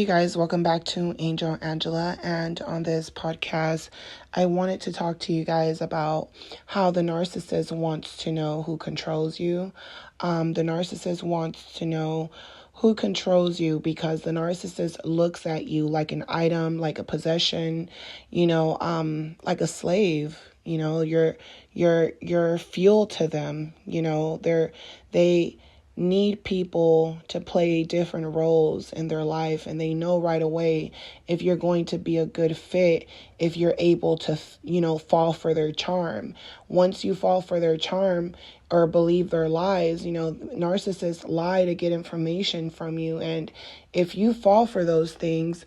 guys, welcome back to Angel Angela, and on this podcast I wanted to talk to you guys about how the narcissist wants to know who controls you. The narcissist wants to know who controls you because the narcissist looks at you like an item, like a possession, like a slave. You're fuel to them. They need people to play different roles in their life, and they know right away if you're going to be a good fit, if you're able to fall for their charm. Once you fall for their charm or believe their lies, narcissists lie to get information from you, and if you fall for those things,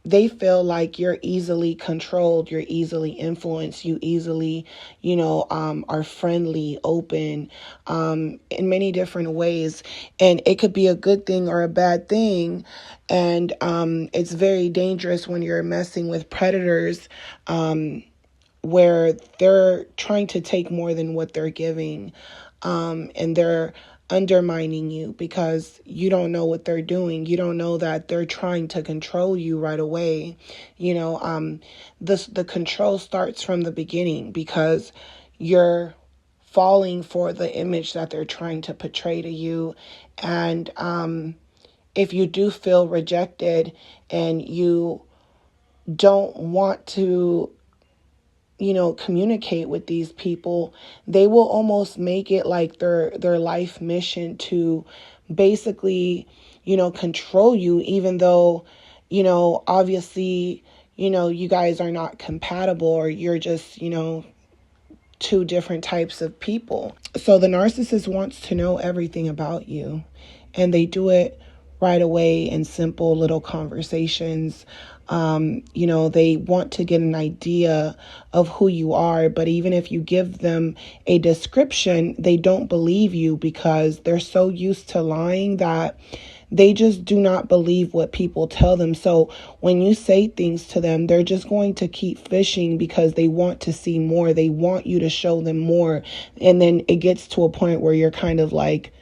they feel like you're easily controlled, you're easily influenced, you easily, are friendly, open, in many different ways. And it could be a good thing or a bad thing. And it's very dangerous when you're messing with predators, where they're trying to take more than what they're giving, and they're undermining you because you don't know what they're doing. You don't know that they're trying to control you right away. The control starts from the beginning because you're falling for the image that they're trying to portray to you. And if you do feel rejected and you don't want to communicate with these people, they will almost make it like their life mission to basically, control you, even though, obviously, you guys are not compatible, or you're just, two different types of people. So the narcissist wants to know everything about you, and they do it right away in simple little conversations. They want to get an idea of who you are, but even if you give them a description, they don't believe you because they're so used to lying that they just do not believe what people tell them. So when you say things to them, they're just going to keep fishing because they want to see more. They want you to show them more. And then it gets to a point where you're kind of like,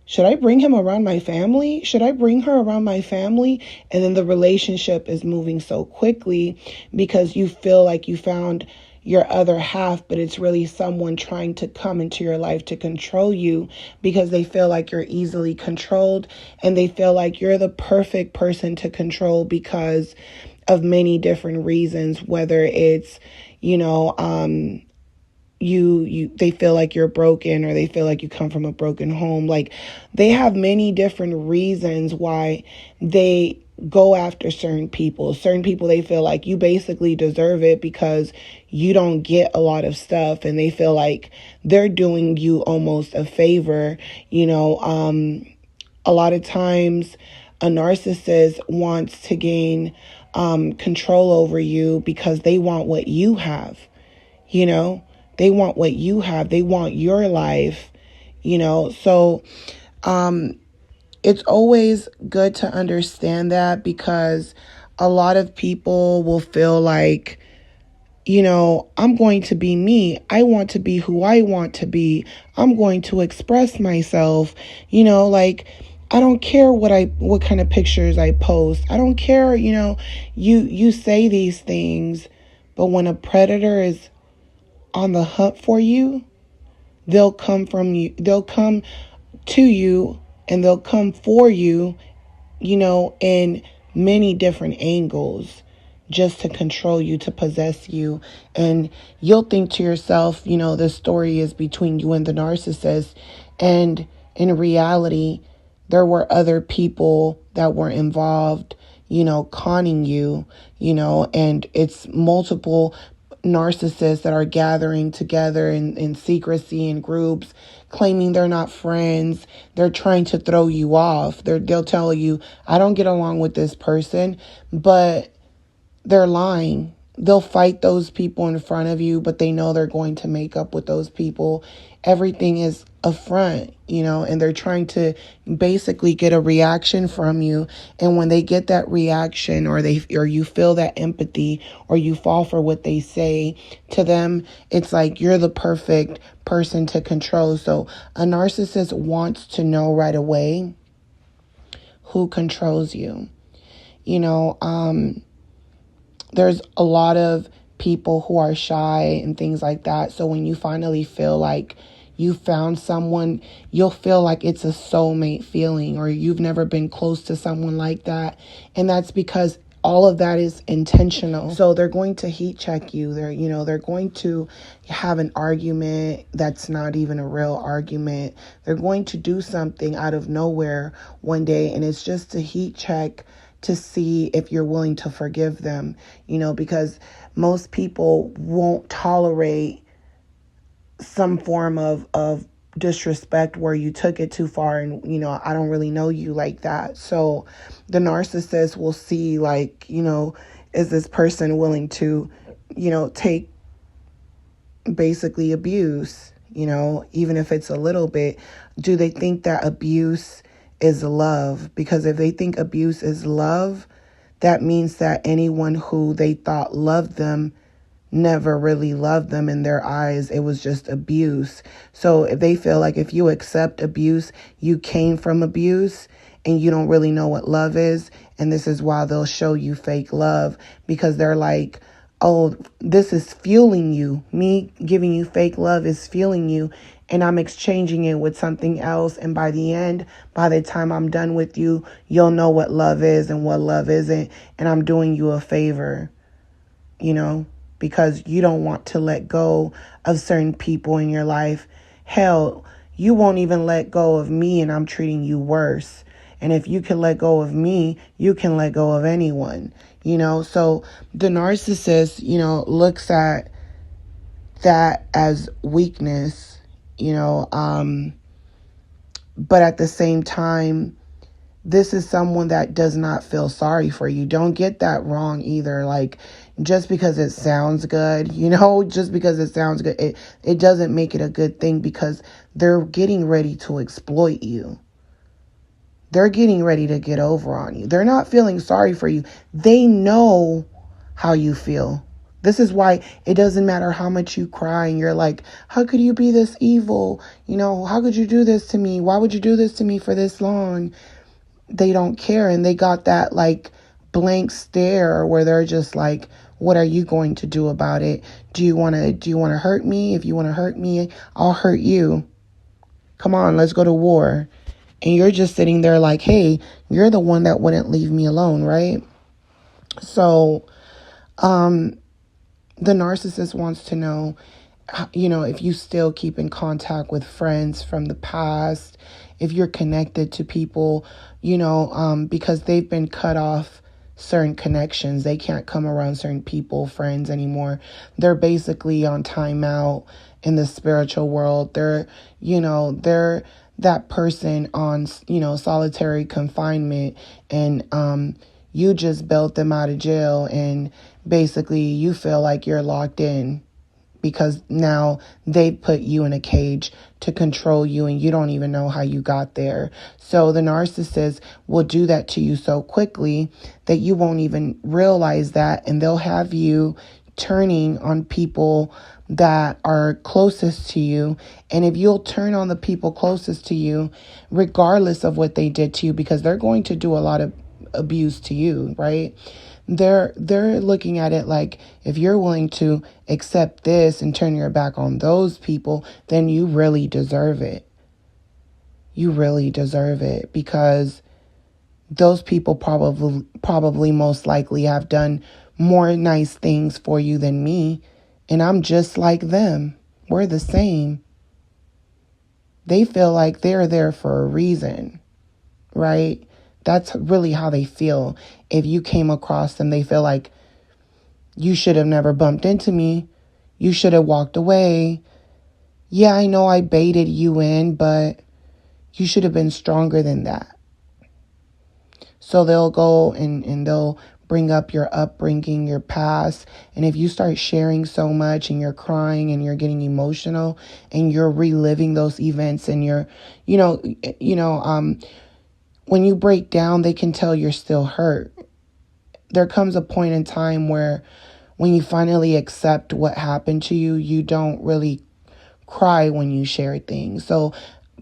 should I bring him around my family? Should I bring her around my family? And then the relationship is moving so quickly because you feel like you found your other half, but it's really someone trying to come into your life to control you because they feel like you're easily controlled, and they feel like you're the perfect person to control because of many different reasons, whether it's, they feel like you're broken, or they feel like you come from a broken home. Like, they have many different reasons why they go after certain people. Certain people, they feel like you basically deserve it because you don't get a lot of stuff, and they feel like they're doing you almost a favor. A lot of times a narcissist wants to gain control over you because they want what you have. They want what you have. They want your life, So it's always good to understand that, because a lot of people will feel like, I'm going to be me. I want to be who I want to be. I'm going to express myself, like, I don't care what kind of pictures I post. I don't care, you say these things, but when a predator is on the hunt for you, they'll come to you, and they'll come for you, in many different angles, just to control you, to possess you. And you'll think to yourself, this story is between you and the narcissist. And in reality, there were other people that were involved, conning you, and it's multiple narcissists that are gathering together in secrecy in groups, claiming they're not friends. They're trying to throw you off. They'll tell you, I don't get along with this person, but they're lying. They'll fight those people in front of you, but they know they're going to make up with those people. Everything is a front, and they're trying to basically get a reaction from you. And when they get that reaction, or you feel that empathy, or you fall for what they say, to them, it's like you're the perfect person to control. So a narcissist wants to know right away who controls you. You know, there's a lot of people who are shy and things like that. So when you finally feel like you found someone, you'll feel like it's a soulmate feeling, or you've never been close to someone like that. And that's because all of that is intentional. So they're going to heat check you. They're going to have an argument that's not even a real argument. They're going to do something out of nowhere one day, and it's just to heat check to see if you're willing to forgive them, because most people won't tolerate some form of disrespect where you took it too far, and I don't really know you like that. So the narcissist will see, like, is this person willing to take basically abuse, even if it's a little bit. Do they think that abuse is love? Because if they think abuse is love, that means that anyone who they thought loved them never really loved them. In their eyes, it was just abuse. So if they feel like if you accept abuse, you came from abuse, and you don't really know what love is. And this is why they'll show you fake love, because they're like, oh, this is fueling you. Me giving you fake love is fueling you, and I'm exchanging it with something else. And by the time I'm done with you, you'll know what love is and what love isn't. And I'm doing you a favor, because you don't want to let go of certain people in your life. Hell, you won't even let go of me, and I'm treating you worse. And if you can let go of me, you can let go of anyone, So the narcissist, looks at that as weakness, but at the same time, this is someone that does not feel sorry for you. Don't get that wrong either. Like, just because it sounds good, just because it sounds good, it doesn't make it a good thing, because they're getting ready to exploit you. They're getting ready to get over on you. They're not feeling sorry for you. They know how you feel. This is why it doesn't matter how much you cry and you're like, how could you be this evil? How could you do this to me? Why would you do this to me for this long? They don't care, and they got that like blank stare where they're just like, what are you going to do about it? Do you want to hurt me? If you want to hurt me, I'll hurt you. Come on, let's go to war. And you're just sitting there like, hey, you're the one that wouldn't leave me alone, right? So the narcissist wants to know, if you still keep in contact with friends from the past, if you're connected to people, because they've been cut off certain connections. They can't come around certain people, friends anymore. They're basically on timeout in the spiritual world. They're that person on, solitary confinement, and you just bailed them out of jail, and basically you feel like you're locked in, because now they put you in a cage to control you, and you don't even know how you got there. So the narcissist will do that to you so quickly that you won't even realize that, and they'll have you turning on people that are closest to you. And if you'll turn on the people closest to you, regardless of what they did to you, because they're going to do a lot of abuse to you, right? They're looking at it like, if you're willing to accept this and turn your back on those people, then you really deserve it. You really deserve it, because those people probably most likely have done more nice things for you than me, and I'm just like them. We're the same. They feel like they're there for a reason, right? That's really how they feel. If you came across them, they feel like, you should have never bumped into me. You should have walked away. Yeah, I know I baited you in, but you should have been stronger than that. So they'll go and they'll bring up your upbringing, your past. And if you start sharing so much and you're crying and you're getting emotional and you're reliving those events, and you're, when you break down, they can tell you're still hurt. There comes a point in time where when you finally accept what happened to you, you don't really cry when you share things. So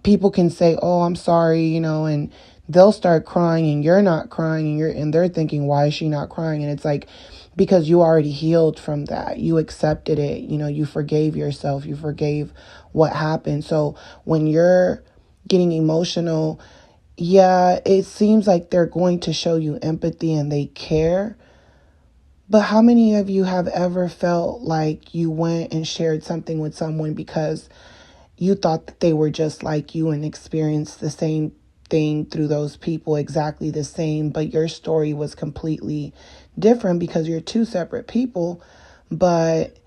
people can say, oh, I'm sorry, and they'll start crying and you're not crying, and they're thinking, why is she not crying? And it's like, because you already healed from that. You accepted it. You forgave yourself. You forgave what happened. So when you're getting emotional, yeah, it seems like they're going to show you empathy and they care. But how many of you have ever felt like you went and shared something with someone because you thought that they were just like you and experienced the same thing through those people, exactly the same, but your story was completely different because you're two separate people, but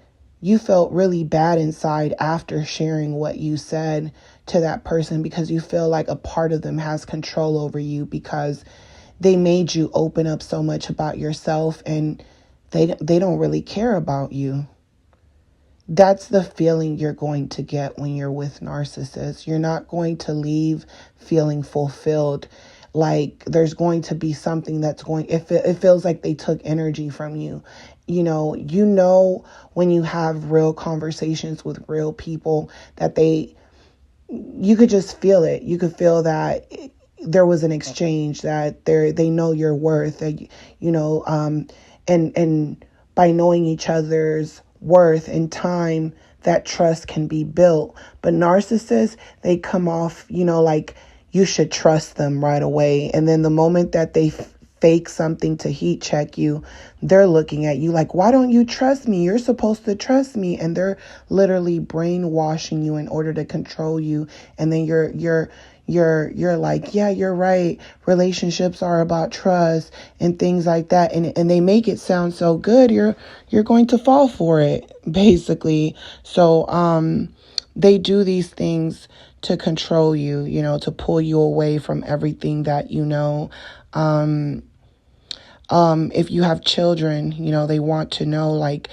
you felt really bad inside after sharing what you said to that person because you feel like a part of them has control over you because they made you open up so much about yourself and they don't really care about you. That's the feeling you're going to get when you're with narcissists. You're not going to leave feeling fulfilled. Like there's going to be something that's going, it feels like they took energy from you. When you have real conversations with real people that you could just feel it. You could feel that there was an exchange, that they know your worth, that, and by knowing each other's worth and time, that trust can be built. But narcissists, they come off, like you should trust them right away. And then the moment that they fake something to heat check you, they're looking at you like, why don't you trust me? You're supposed to trust me. And they're literally brainwashing you in order to control you. And then you're like, yeah, you're right. Relationships are about trust and things like that. And they make it sound so good. You're going to fall for it, basically. So, they do these things to control you, to pull you away from everything that you know. If you have children, they want to know, like,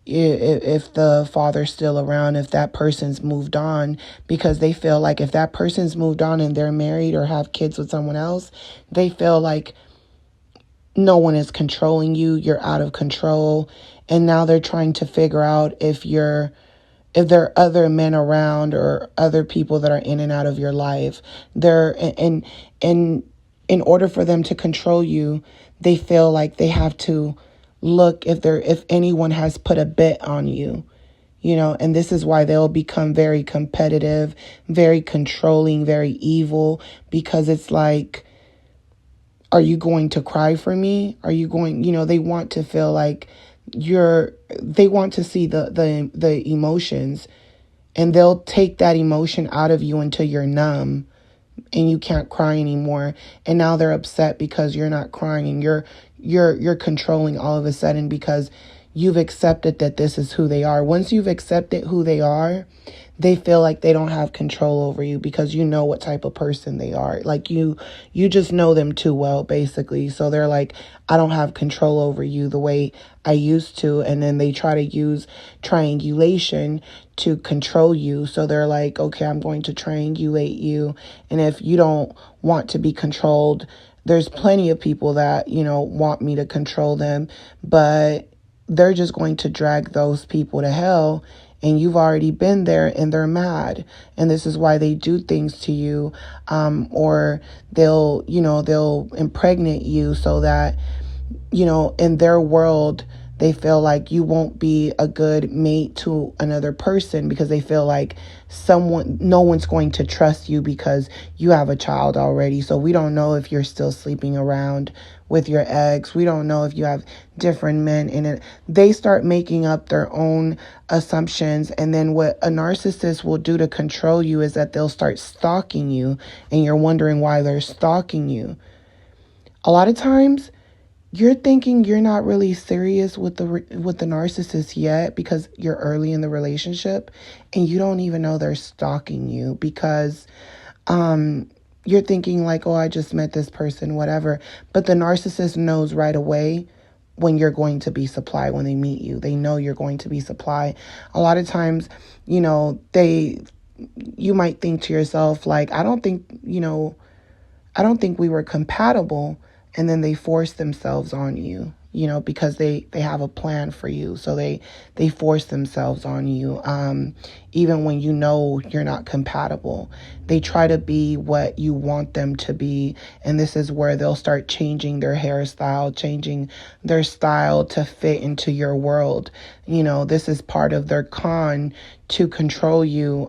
if the father's still around, if that person's moved on, because they feel like if that person's moved on and they're married or have kids with someone else, they feel like no one is controlling you. You're out of control. And now they're trying to figure out if there are other men around or other people that are in and out of your life. And in order for them to control you, they feel like they have to look if anyone has put a bet on you, and this is why they'll become very competitive, very controlling, very evil, because it's like, are you going to cry for me? Are you going, they want to feel like they want to see the emotions, and they'll take that emotion out of you until you're numb and you can't cry anymore. And now they're upset because you're not crying, and you're controlling all of a sudden because you've accepted that this is who they are. Once you've accepted who they are, they feel like they don't have control over you because you know what type of person they are. Like you just know them too well, basically. So they're like, I don't have control over you the way I used to. And then they try to use triangulation to control you. So they're like, okay, I'm going to triangulate you. And if you don't want to be controlled, there's plenty of people that, want me to control them, but they're just going to drag those people to hell. And you've already been there and they're mad. And this is why they do things to you. Or they'll impregnate you so that, in their world, they feel like you won't be a good mate to another person because they feel like no one's going to trust you because you have a child already. So we don't know if you're still sleeping around with your ex. We don't know if you have different men in it. They start making up their own assumptions. And then what a narcissist will do to control you is that they'll start stalking you, and you're wondering why they're stalking you. A lot of times, you're thinking you're not really serious with the narcissist yet because you're early in the relationship, and you don't even know they're stalking you because you're thinking like, oh, I just met this person, whatever. But the narcissist knows right away when you're going to be supply. When they meet you, they know you're going to be supply. A lot of times, you might think to yourself like, I don't think we were compatible. And then they force themselves on you. because they have a plan for you. So they force themselves on you, even when you're not compatible. They try to be what you want them to be, and this is where they'll start changing their hairstyle, changing their style to fit into your world. This is part of their con to control you.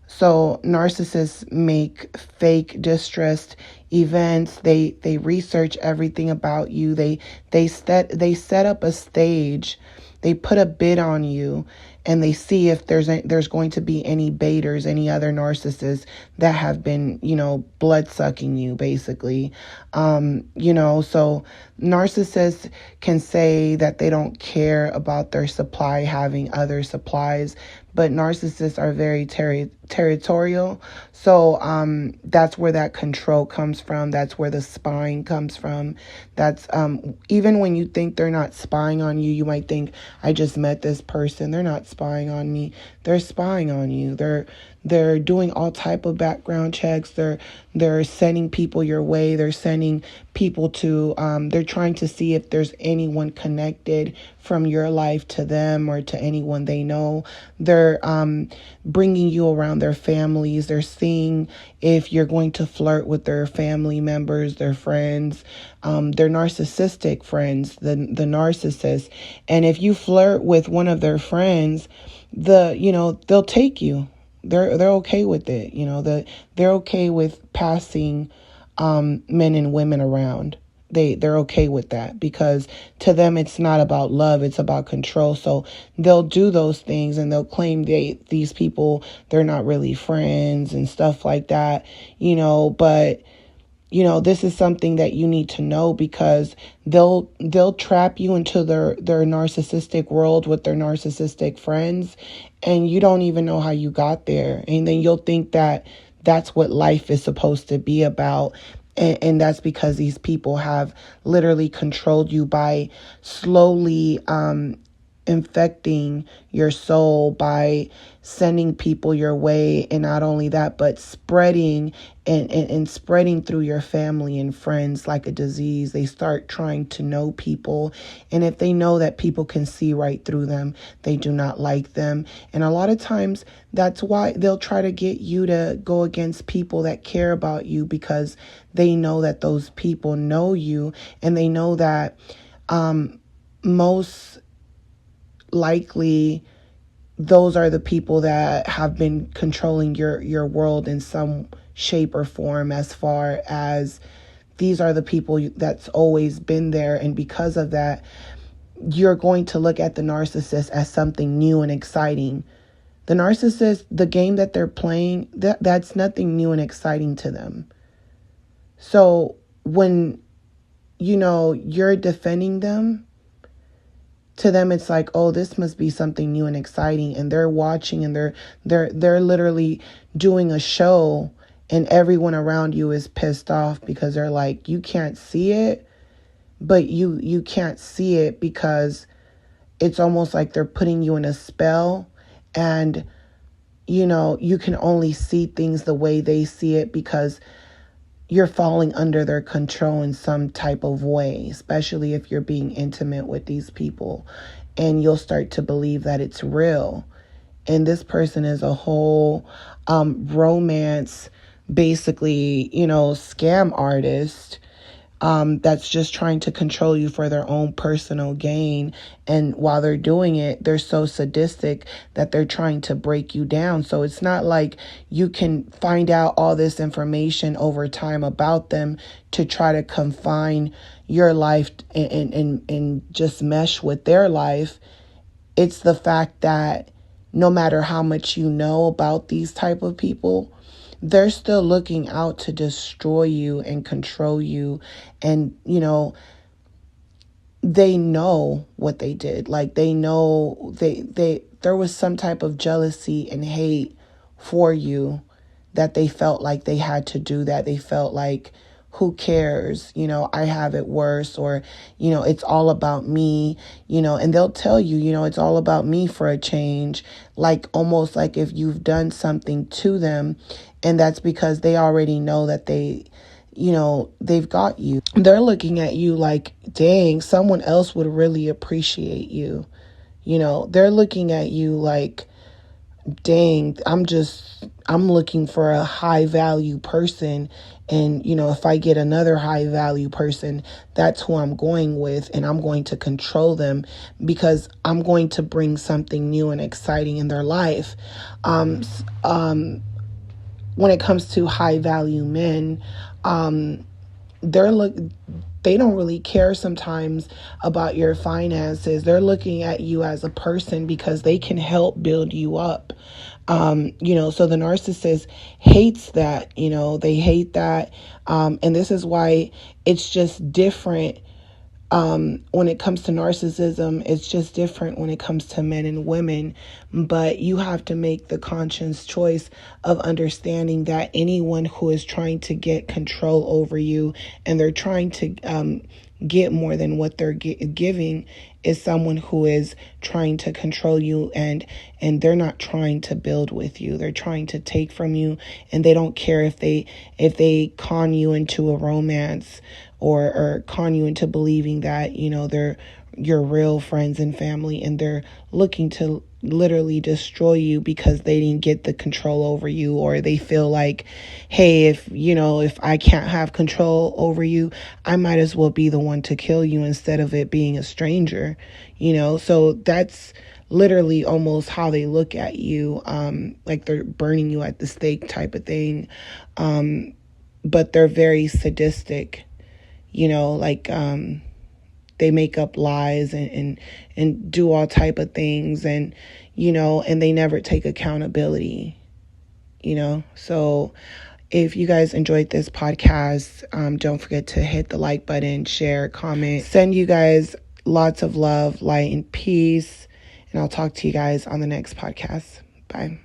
So narcissists make fake distressed events. They research everything about you. They set up a stage. They put a bid on you, and they see if there's going to be any baiters, any other narcissists that have been, blood sucking you, basically. So narcissists can say that they don't care about their supply having other supplies, but narcissists are very territorial. So that's where that control comes from. That's where the spying comes from. That's even when you think they're not spying on you, you might think, I just met this person. They're not spying on me. They're spying on you. They're doing all type of background checks. They're sending people your way. They're sending people to, they're trying to see if there's anyone connected from your life to them or to anyone they know. They're bringing you around their families. They're seeing if you're going to flirt with their family members, their friends, their narcissistic friends, the narcissists. And if you flirt with one of their friends, they'll take you. They're okay with it. They're okay with passing men and women around. They're okay with that because to them it's not about love, it's about control. So they'll do those things and they'll claim these people, they're not really friends and stuff like that, but this is something that you need to know because they'll trap you into their narcissistic world with their narcissistic friends, and you don't even know how you got there. And then you'll think that that's what life is supposed to be about. And that's because these people have literally controlled you by slowly infecting your soul, by sending people your way, and not only that, but spreading and spreading through your family and friends like a disease. They start trying to know people, and if they know that people can see right through them, they do not like them. And a lot of times that's why they'll try to get you to go against people that care about you, because they know that those people know you, and they know that most likely those are the people that have been controlling your world in some shape or form, as far as these are the people that's always been there. And because of that, you're going to look at the narcissist as something new and exciting. The narcissist, the game that they're playing, that's nothing new and exciting to them. So when you're defending them, to them it's like, oh, this must be something new and exciting, and they're watching, and they're literally doing a show, and everyone around you is pissed off because they're like, you can't see it, but you can't see it because it's almost like they're putting you in a spell, and you can only see things the way they see it because you're falling under their control in some type of way, especially if you're being intimate with these people, and you'll start to believe that it's real. And this person is a whole romance, basically, scam artist that's just trying to control you for their own personal gain. And while they're doing it, they're so sadistic that they're trying to break you down. So it's not like you can find out all this information over time about them to try to confine your life and just mesh with their life. It's the fact that no matter how much you know about these type of people, they're still looking out to destroy you and control you. And, they know what they did. Like, they know there was some type of jealousy and hate for you that they felt like they had to do that. They felt like, who cares? I have it worse, or, it's all about me, and they'll tell you, it's all about me for a change, like almost like if you've done something to them. And that's because they already know that they've got you. They're looking at you like, dang, someone else would really appreciate you. They're looking at you like, dang, I'm looking for a high value person. And, if I get another high value person, that's who I'm going with. And I'm going to control them because I'm going to bring something new and exciting in their life. When it comes to high value men, they're look they don't really care sometimes about your finances. They're looking at you as a person because they can help build you up. So the narcissist hates that. They hate that. And this is why it's just different. When it comes to narcissism, it's just different when it comes to men and women. But you have to make the conscious choice of understanding that anyone who is trying to get control over you and they're trying to get more than what they're giving is someone who is trying to control you, and they're not trying to build with you. They're trying to take from you, and they don't care if they con you into a romance or con you into believing that they're your real friends and family, and they're looking to literally destroy you because they didn't get the control over you, or they feel like, hey, if I can't have control over you, I might as well be the one to kill you instead of it being a stranger. So that's literally almost how they look at you, like they're burning you at the stake type of thing. But they're very sadistic, like they make up lies and do all type of things, and and they never take accountability. So if you guys enjoyed this podcast, don't forget to hit the like button, share, comment. Send you guys lots of love, light, and peace, and I'll talk to you guys on the next podcast. Bye.